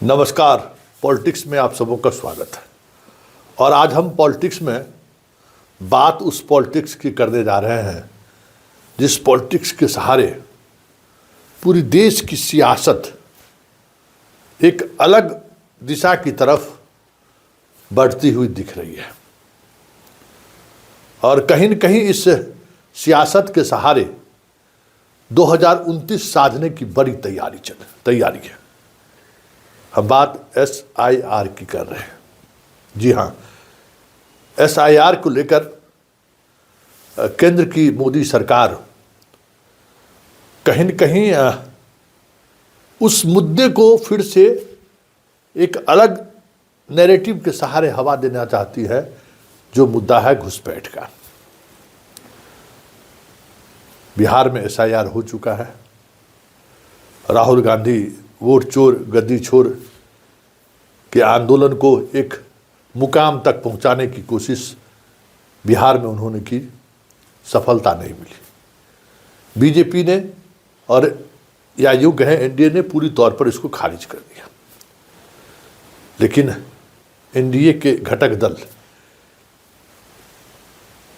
नमस्कार। पॉलिटिक्स में आप सबों का स्वागत है। और आज हम पॉलिटिक्स में बात उस पॉलिटिक्स की करने जा रहे हैं जिस पॉलिटिक्स के सहारे पूरी देश की सियासत एक अलग दिशा की तरफ बढ़ती हुई दिख रही है। और कहीं न कहीं इस सियासत के सहारे 2029 साधने की बड़ी तैयारी है। हम बात SIR की कर रहे हैं। जी हाँ, SIR को लेकर केंद्र की मोदी सरकार कहीं न कहीं उस मुद्दे को फिर से एक अलग नैरेटिव के सहारे हवा देना चाहती है, जो मुद्दा है घुसपैठ का। बिहार में SIR हो चुका है। राहुल गांधी वोट चोर गद्दी छोर के आंदोलन को एक मुकाम तक पहुंचाने की कोशिश बिहार में उन्होंने की, सफलता नहीं मिली। बीजेपी ने और या यूं कहें एनडीए ने पूरी तौर पर इसको खारिज कर दिया। लेकिन एनडीए के घटक दल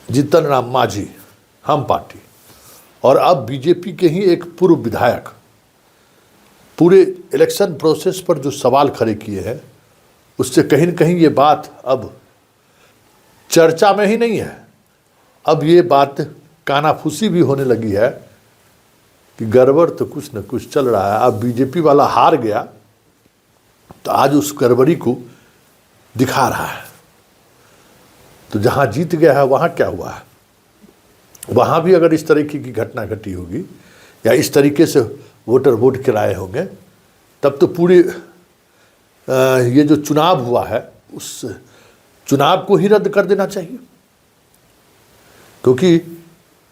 जीतन राम मांझी, हम पार्टी और अब बीजेपी के ही एक पूर्व विधायक पूरे इलेक्शन प्रोसेस पर जो सवाल खड़े किए हैं, उससे कहीं न कहीं ये बात अब चर्चा में ही नहीं है। अब ये बात कानाफूसी भी होने लगी है कि गड़बड़ तो कुछ न कुछ चल रहा है। अब बीजेपी वाला हार गया तो आज उस गड़बड़ी को दिखा रहा है। तो जहाँ जीत गया है वहाँ क्या हुआ है? वहाँ भी अगर इस तरीके की घटना घटी होगी या इस तरीके से वोटर वोट गिराए होंगे, तब तो पूरी ये जो चुनाव हुआ है उस चुनाव को ही रद्द कर देना चाहिए। क्योंकि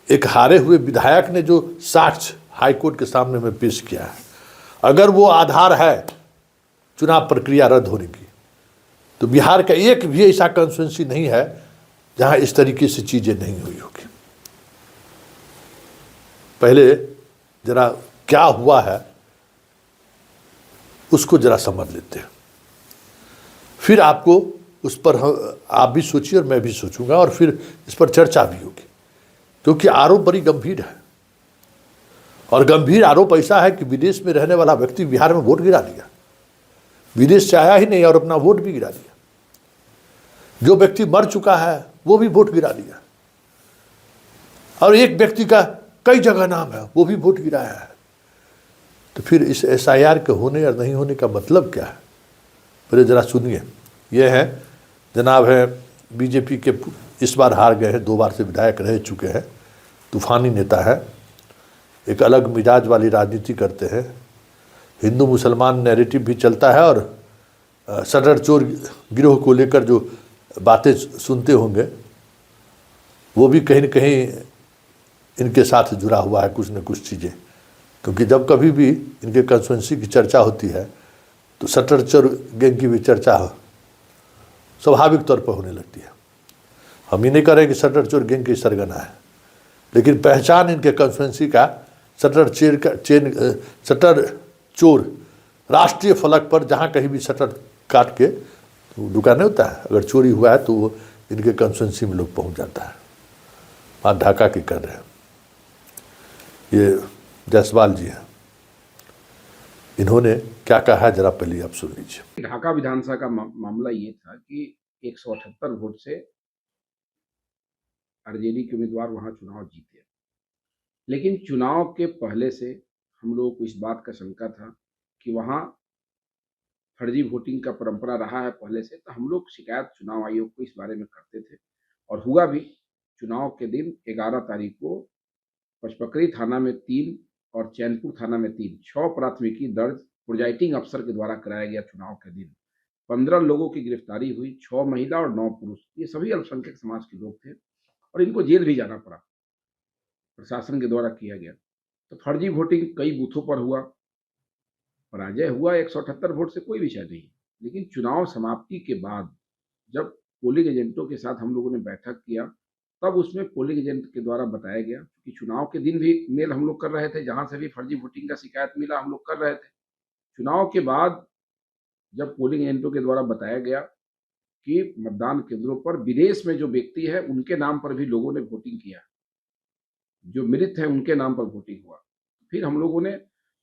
एक हारे हुए विधायक ने जो साक्ष्य हाईकोर्ट के सामने में पेश किया है, अगर वो आधार है चुनाव प्रक्रिया रद्द होने की, तो बिहार का एक भी ऐसा कॉन्स्टिट्यूंसी नहीं है जहां इस तरीके से चीजें नहीं हुई होगी। पहले जरा क्या हुआ है उसको जरा समझ लेते हैं, फिर आपको उस पर आप भी सोचिए और मैं भी सोचूंगा और फिर इस पर चर्चा भी होगी। क्योंकि आरोप बड़ी गंभीर है और गंभीर आरोप ऐसा है कि विदेश में रहने वाला व्यक्ति बिहार में वोट गिरा दिया, विदेश से आया ही नहीं और अपना वोट भी गिरा दिया। जो व्यक्ति मर चुका है वो भी वोट गिरा दिया और एक व्यक्ति का कई जगह नाम है वो भी वोट गिराया है। तो फिर इस SIR के होने या नहीं होने का मतलब क्या है? पहले जरा सुनिए। ये है जनाब है बीजेपी के, इस बार हार गए हैं, 2 बार से विधायक रह चुके हैं, तूफानी नेता है, एक अलग मिजाज वाली राजनीति करते हैं, हिंदू मुसलमान नैरेटिव भी चलता है और सटर चोर गिरोह को लेकर जो बातें सुनते होंगे वो भी कहीं न कहीं इनके साथ जुड़ा हुआ है कुछ न कुछ चीज़ें। क्योंकि जब कभी भी इनके कंस्टिट्यूंसी की चर्चा होती है तो सटर चोर गैंग की भी चर्चा स्वाभाविक तौर पर होने लगती है। हम ये नहीं कह रहे कि सटर चोर गैंग की सरगना है, लेकिन पहचान इनके कंस्टिट्यूंसी का सटर चोर राष्ट्रीय फलक पर जहाँ कहीं भी सटर काट के तो दुकानें होता है, अगर चोरी हुआ है तो वो इनके कंस्टिट्यूंसी में लोग पहुँच जाता है। बात ढाका की कर रहे हैं, ये जायसवाल जी हैं, इन्होंने क्या कहा है जरा पहले आप सुन लीजिए। ढाका विधानसभा का मामला ये था कि 178 वोट से आरजेडी के उम्मीदवार वहां चुनाव जीते, लेकिन चुनाव के पहले से हम लोगों को इस बात का शंका था कि वहां फर्जी वोटिंग का परंपरा रहा है पहले से। तो हम लोग शिकायत चुनाव आयोग को इस बारे में करते थे और हुआ भी। चुनाव के दिन 11 तारीख को पचपकड़ी थाना में 3 और चैनपुर थाना में 6 प्राथमिकी दर्ज प्रोजाइटिंग अफसर के द्वारा कराया गया। चुनाव के दिन 15 लोगों की गिरफ्तारी हुई, 6 महिला और 9 पुरुष। ये सभी अल्पसंख्यक समाज के लोग थे और इनको जेल भी जाना पड़ा, प्रशासन के द्वारा किया गया। तो फर्जी वोटिंग कई बूथों पर हुआ, पराजय हुआ 178 वोट से, कोई विषय नहीं। लेकिन चुनाव समाप्ति के बाद जब पोलिंग एजेंटों के साथ हम लोगों ने बैठक किया, तब उसमें पोलिंग एजेंट के द्वारा बताया गया कि चुनाव के दिन भी मेल हम लोग कर रहे थे, जहां से भी फर्जी वोटिंग का शिकायत मिला हम लोग कर रहे थे। चुनाव के बाद जब पोलिंग एजेंटों के द्वारा बताया गया कि मतदान केंद्रों पर विदेश में जो व्यक्ति है उनके नाम पर भी लोगों ने वोटिंग किया, जो मृत है उनके नाम पर वोटिंग हुआ। फिर हम लोगों ने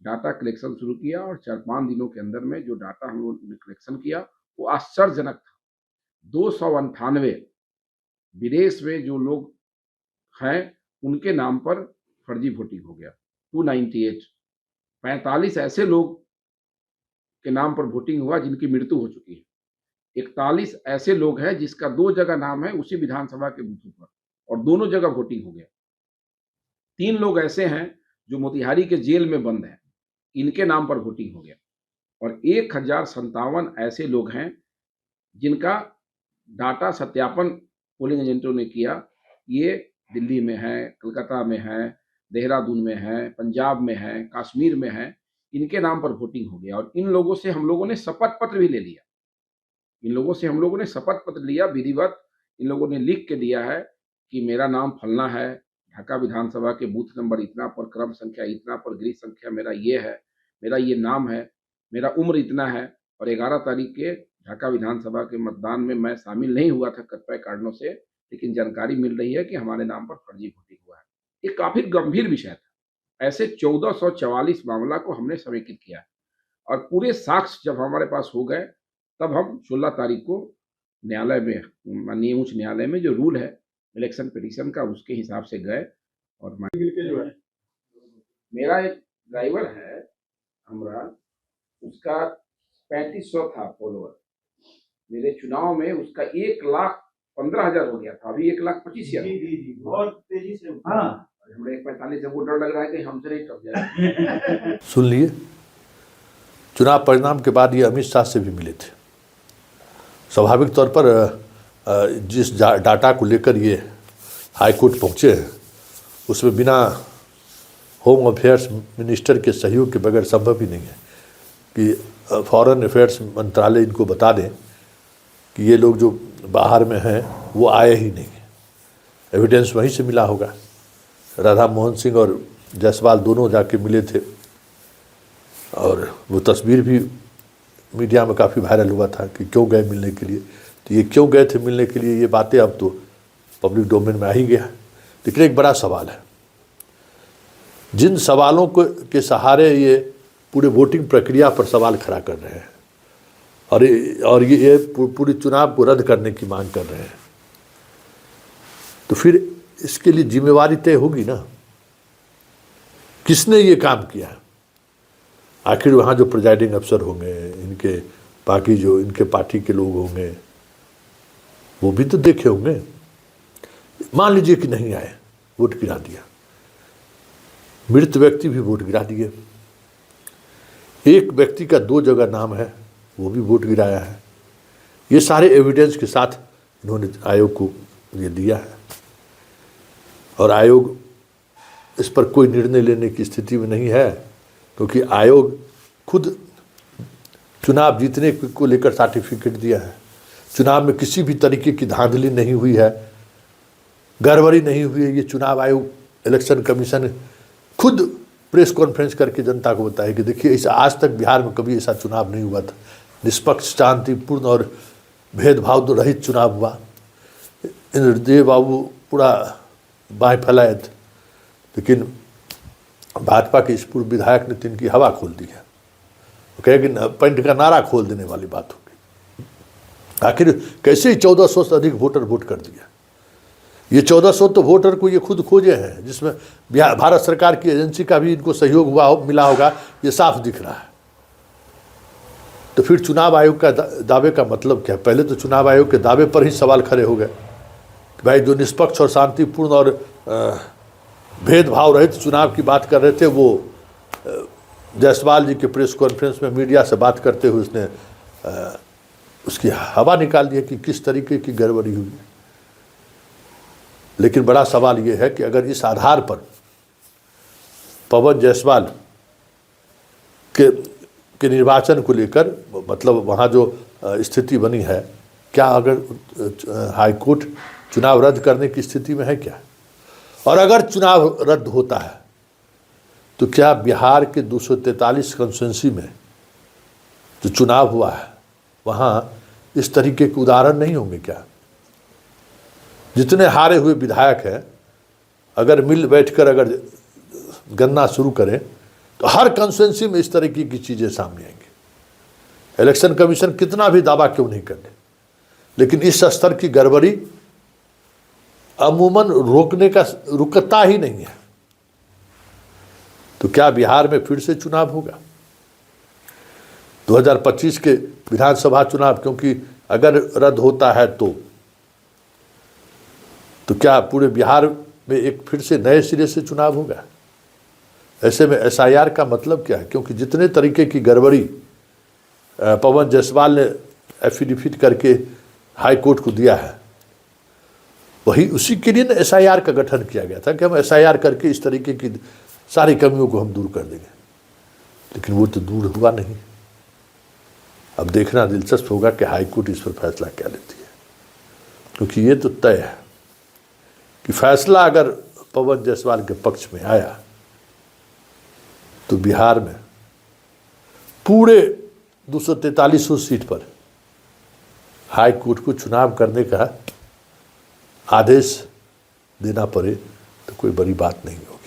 डाटा कलेक्शन शुरू किया और 4-5 दिनों के अंदर में जो डाटा हम लोगों ने कलेक्शन किया वो आश्चर्यजनक था। 298 विदेश में जो लोग हैं उनके नाम पर फर्जी वोटिंग हो गया। 298 45 ऐसे लोग के नाम पर वोटिंग हुआ जिनकी मृत्यु हो चुकी है। 41 ऐसे लोग हैं जिसका 2 जगह नाम है उसी विधानसभा के बूथों पर और दोनों जगह वोटिंग हो गया। 3 लोग ऐसे हैं जो मोतिहारी के जेल में बंद हैं, इनके नाम पर वोटिंग हो गया और 1057 ऐसे लोग हैं जिनका डाटा सत्यापन पोलिंग एजेंटों ने किया। ये दिल्ली में है, कलकत्ता में है, देहरादून में है, पंजाब में है, कश्मीर में है, इनके नाम पर वोटिंग हो गया और इन लोगों से हम लोगों ने शपथ पत्र भी ले लिया। इन लोगों से हम लोगों ने शपथ पत्र लिया, विधिवत इन लोगों ने लिख के दिया है कि मेरा नाम फलना है, ढाका विधानसभा के बूथ नंबर इतना पर, क्रम संख्या इतना पर, गृह संख्या मेरा ये है, मेरा ये नाम है, मेरा उम्र इतना है और 11 तारीख के ढाका विधानसभा के मतदान में मैं शामिल नहीं हुआ था कतिपय कारणों से, लेकिन जानकारी मिल रही है कि हमारे नाम पर फर्जी वोटिंग हुआ है। ये काफी गंभीर विषय था। ऐसे 1444 मामला को हमने समेकित किया और पूरे साक्ष्य जब हमारे पास हो गए तब हम 16 तारीख को न्यायालय में, माननीय उच्च न्यायालय में जो रूल है इलेक्शन पिटीशन का, उसके हिसाब से गए और जो है मेरा एक ड्राइवर है हमरा, उसका 3500 था फॉलोअर। मेरे चुनाव में उसका 1,15,000 हो गया था, अभी 1,25,000 बहुत तेजी से। हाँ, हमें 145 से वो डर लग रहा है कि हमसे नहीं टप जाए। सुन लिए, चुनाव परिणाम के बाद ये अमित शाह से भी मिले थे। स्वाभाविक तौर पर जिस डाटा को लेकर ये हाईकोर्ट पहुँचे हैं उसमें बिना होम अफेयर्स मिनिस्टर के सहयोग के बगैर संभव ही नहीं है कि फॉरेन अफेयर्स मंत्रालय इनको बता दें कि ये लोग जो बाहर में हैं वो आए ही नहीं। एविडेंस वहीं से मिला होगा। राधा मोहन सिंह और जायसवाल दोनों जाके मिले थे और वो तस्वीर भी मीडिया में काफ़ी वायरल हुआ था कि क्यों गए मिलने के लिए। तो ये क्यों गए थे मिलने के लिए, ये बातें अब तो पब्लिक डोमेन में आ ही गया। लेकिन एक बड़ा सवाल है, जिन सवालों को के सहारे ये पूरे वोटिंग प्रक्रिया पर सवाल खड़ा कर रहे हैं और ये पूरे चुनाव को रद्द करने की मांग कर रहे हैं, तो फिर इसके लिए जिम्मेवारी तय होगी ना, किसने ये काम किया। आखिर वहाँ जो प्रिजाइडिंग अफसर होंगे, इनके बाकी जो इनके पार्टी के लोग होंगे, वो भी तो देखे होंगे। मान लीजिए कि नहीं आए, वोट गिरा दिया, मृत व्यक्ति भी वोट गिरा दिए, एक व्यक्ति का 2 जगह नाम है वो भी वोट गिराया है। ये सारे एविडेंस के साथ इन्होंने आयोग को ये दिया है और आयोग इस पर कोई निर्णय लेने की स्थिति में नहीं है, क्योंकि आयोग खुद चुनाव जीतने को लेकर सर्टिफिकेट दिया है। चुनाव में किसी भी तरीके की धांधली नहीं हुई है, गड़बड़ी नहीं हुई है। ये चुनाव आयोग, इलेक्शन कमीशन खुद प्रेस कॉन्फ्रेंस करके जनता को बताया कि देखिए इस आज तक बिहार में कभी ऐसा चुनाव नहीं हुआ था, निष्पक्ष, शांतिपूर्ण और भेदभाव रहित चुनाव हुआ। इंद्रदेव बाबू पूरा बाएं फैलाए थे, लेकिन भाजपा के इस पूर्व विधायक ने तो इनकी हवा खोल दी है। वो कहे कि पैंट का नारा खोल देने वाली बात होगी। आखिर कैसे ही 1400 से अधिक वोटर वोट कर दिया। ये 1400 तो वोटर को ये खुद खोजे हैं, जिसमें भारत सरकार की एजेंसी का भी इनको सहयोग हुआ मिला होगा, ये साफ दिख रहा है। तो फिर चुनाव आयोग का दावे का मतलब क्या? पहले तो चुनाव आयोग के दावे पर ही सवाल खड़े हो गए कि भाई जो निष्पक्ष और शांतिपूर्ण और भेदभाव रहित चुनाव की बात कर रहे थे, वो जायसवाल जी के प्रेस कॉन्फ्रेंस में मीडिया से बात करते हुए उसने उसकी हवा निकाल दिया कि किस तरीके की गड़बड़ी हुई। लेकिन बड़ा सवाल ये है कि अगर इस आधार पर पवन जायसवाल के निर्वाचन को लेकर, मतलब वहाँ जो स्थिति बनी है, क्या अगर हाईकोर्ट चुनाव रद्द करने की स्थिति में है क्या? और अगर चुनाव रद्द होता है तो क्या बिहार के 243 कॉन्स्टिट्यूंसी में जो चुनाव हुआ है वहाँ इस तरीके के उदाहरण नहीं होंगे क्या? जितने हारे हुए विधायक हैं, अगर मिल बैठकर अगर गन्ना शुरू करें तो हर कंस्टिट्यूंसी में इस तरीके की चीज़ें सामने आएंगी। इलेक्शन कमीशन कितना भी दावा क्यों नहीं कर ले, लेकिन इस स्तर की गड़बड़ी अमूमन रोकने का रुकता ही नहीं है। तो क्या बिहार में फिर से चुनाव होगा 2025 के विधानसभा चुनाव? क्योंकि अगर रद्द होता है तो क्या पूरे बिहार में एक फिर से नए सिरे से चुनाव होगा? ऐसे में एसआईआर का मतलब क्या है? क्योंकि जितने तरीके की गड़बड़ी पवन जायसवाल ने एफिडेविट करके हाई कोर्ट को दिया है, वही उसी के लिए एसआईआर का गठन किया गया था कि हम एसआईआर करके इस तरीके की सारी कमियों को हम दूर कर देंगे। लेकिन वो तो दूर हुआ नहीं। अब देखना दिलचस्प होगा कि हाई कोर्ट इस पर फैसला क्या लेती है, क्योंकि ये तो तय है कि फैसला अगर पवन जायसवाल के पक्ष में आया तो बिहार में पूरे 243 सीट पर हाई कोर्ट को चुनाव करने का आदेश देना पड़े तो कोई बड़ी बात नहीं होगी।